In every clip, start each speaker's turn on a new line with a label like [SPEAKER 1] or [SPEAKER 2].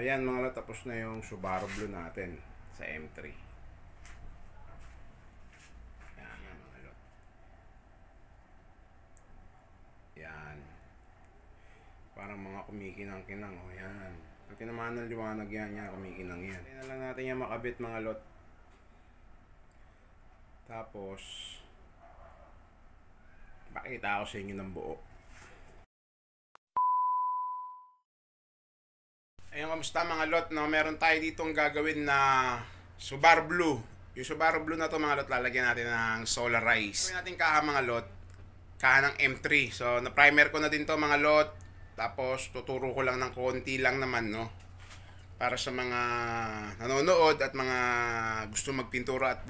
[SPEAKER 1] Ayan mga lot, tapos na yung Subaru Blue natin sa M3. Ayan mga lot. Ayan. Parang mga kumikinang-kinang. O yan. Pag tinamaan ng liwanag yan, kumikinang yan. Hindi na lang natin yan makabit mga lot. Tapos, pakita ako sa inyo ng buo. Ayun, kamusta mga lot, no? Meron tayo ditong gagawin na Subaru Blue. Yung Subaru Blue na to mga lot, lalagyan natin ng Solarize. Gawin natin kaha mga lot, kaha ng M3. So, na-primer ko na din to mga lot. Tapos, tuturo ko lang ng konti lang naman, no? Para sa mga nanonood at mga gusto magpintura at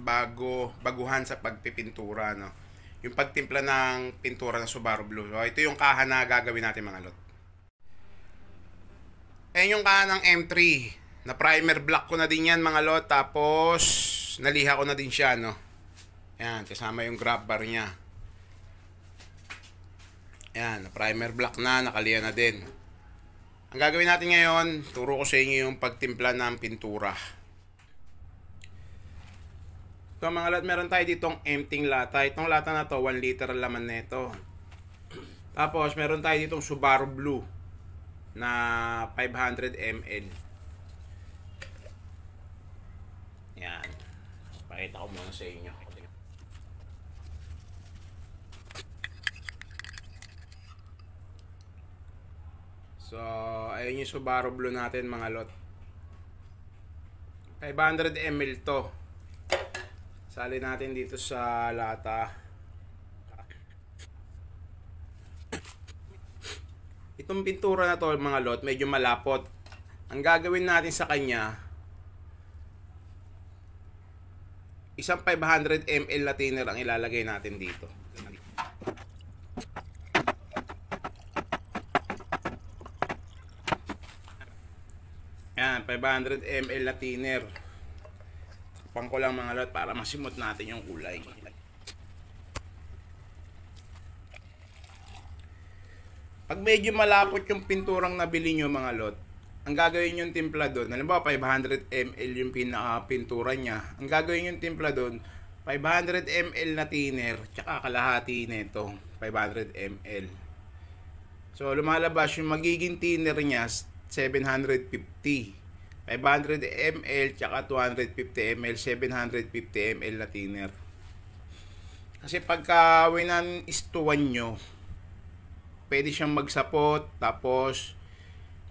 [SPEAKER 1] baguhan sa pagpipintura, no? Yung pagtimpla ng pintura ng Subaru Blue. So, ito yung kaha na gagawin natin mga lot. Ayan yung kaha ng M3. Na primer block ko na din yan mga lot. Tapos naliha ko na din siya, no. Ayan, kasama yung grab bar niya. Ayan, na primer block na, nakaliha na din. Ang gagawin natin ngayon, turo ko sa inyo yung pagtimpla ng pintura. So mga lot, meron tayo ditong emptying lata. Itong lata na to, 1 liter laman nito. Tapos meron tayo ditong Subaru Blue na 500 ml. Yan. Pakita ko muna sa inyo. So, ayun yung Subaru Blue natin mga lot. 500 ml to. Sali natin dito sa lata. Itong pintura na to mga lot, medyo malapot. Ang gagawin natin sa kanya, isang 500 ml na thinner ang ilalagay natin dito. Yan, 500 ml na thinner. Takpan ko lang mga lot para masimot natin yung kulay. Pag medyo malapot yung pinturang nabili nyo mga lot, ang gagawin yung timpla doon, halimbawa 500 ml yung pinaka-pintura niya, ang gagawin yung timpla doon, 500 ml na thinner, tsaka kalahati nito, 500 ml. So lumalabas yung magiging thinner niya, 750. 500 ml, tsaka 250 ml, 750 ml na thinner. Kasi pagka winan istuwan nyo, pwede siyang magsapot, tapos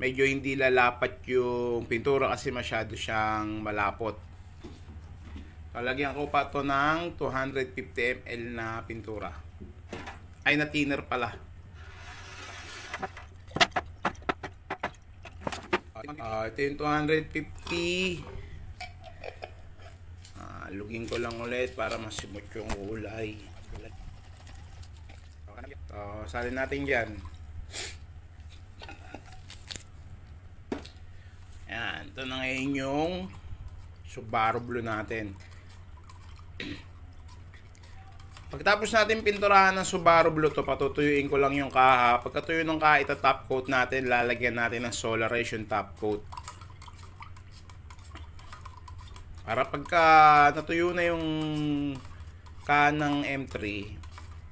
[SPEAKER 1] medyo hindi lalapat yung pintura kasi masyado siyang malapot. Lalagyan ko pa to ng 250 ml na pintura. Ay, na thinner pala. Ito yung 250. Lugin ko lang ulit para masimot yung kulay. Salin natin dyan. Yan, ito na ngayon yung Subaru Blue natin. Pagkatapos natin pinturahan ng Subaru Blue to, patutuyuin ko lang yung kaha. Pagkatuyo ng kaha, ito top coat natin. Lalagyan natin ng Solarization top coat. Para pagka natuyo na yung kaha ng M3,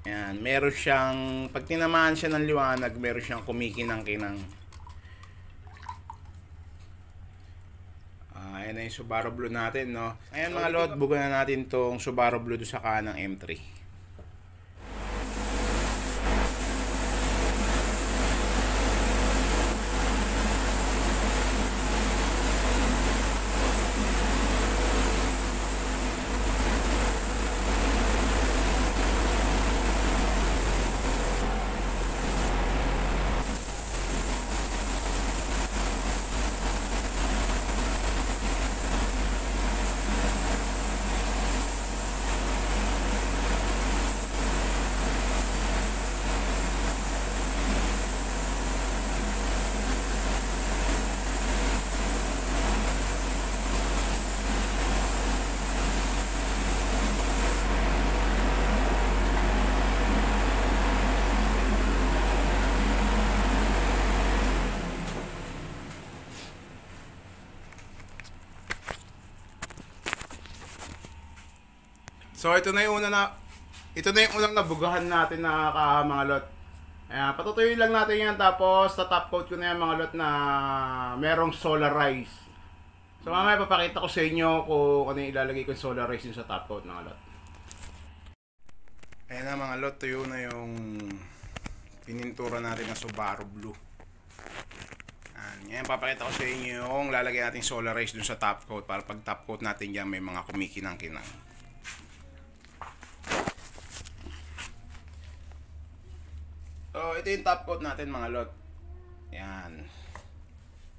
[SPEAKER 1] yan, meron siyang, pag tinamaan siya ng liwanag, meron siyang kumikinang-kinang. Ayan na yung Subaru Blue natin, no? Ayan mga lot, buga na natin tong Subaru Blue doon sa kanan ng M3. So ito na yung unang nabugahan natin na mga lot. Ayan, patutuyuin lang natin yan, tapos top coat ko na yan mga lot na merong solarize. So mamaya papakita ko sa inyo kung ano yung ilalagay ko yung solarize yung sa top coat mga lot. Ayan na mga lot, tuyo na yung pinintura natin ng Subaru Blue. Ngayon papakita ko sa inyo yung lalagay natin solarize dun sa top coat para pag top coat natin dyan may mga kumikinang-kinang. So ito yung top coat natin mga lot. Yan.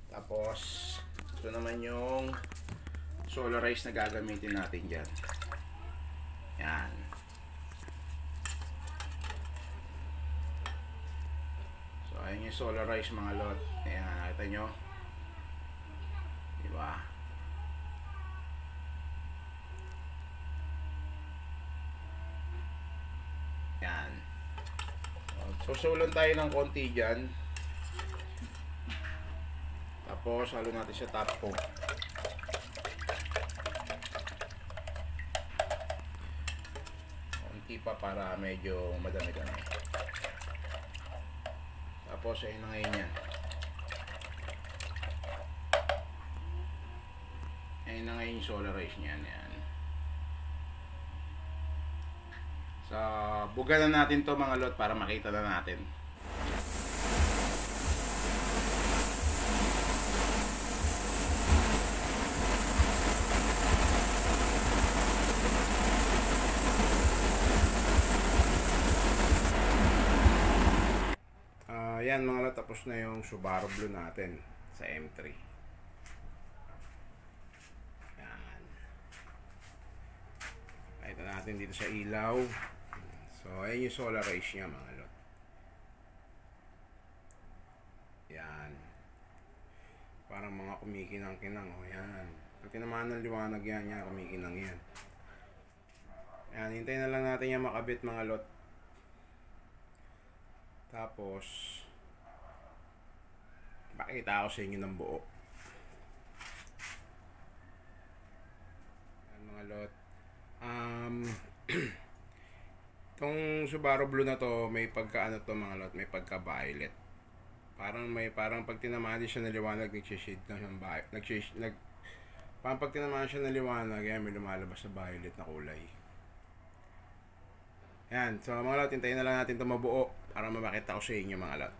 [SPEAKER 1] Tapos ito naman yung solarize na gagamitin natin dyan. Yan. So ayun yung solarize mga lot. Ayan, nakita nyo, diba? Yan. Susulon tayo ng konti dyan. Tapos halo natin sa top coat. Konti pa para medyo madami-dami. Tapos ayun na ngayon yan. Ayun na ngayon yung solarize niyan. Yan. So buga na natin to mga lot para makita na natin. Yan mga lot, tapos na yung Subaru Blue natin sa M3. Yan. Ito natin dito sa ilaw. So ayan yung solarize niya mga lot. Yan. Parang mga kumikinang-kinang. O yan. Pag tinamaan ng liwanag yan, kumikinang yan. Yan, hintayin na lang natin yan makabit mga lot. Tapos pakita ko sa inyo ng buo. Yan mga lot. Itong Subaru Blue na to, may pagka to mga lot, may pagka violet. Parang pag tinamaan din siya ng liwanag, nag-shade na ng violet. Parang pag tinamaan siya ng liwanag, yan, may lumalabas na violet na kulay. Yan, so mga lot, hintayin na lang natin ito mabuo para mapakita ko sa inyo mga lot.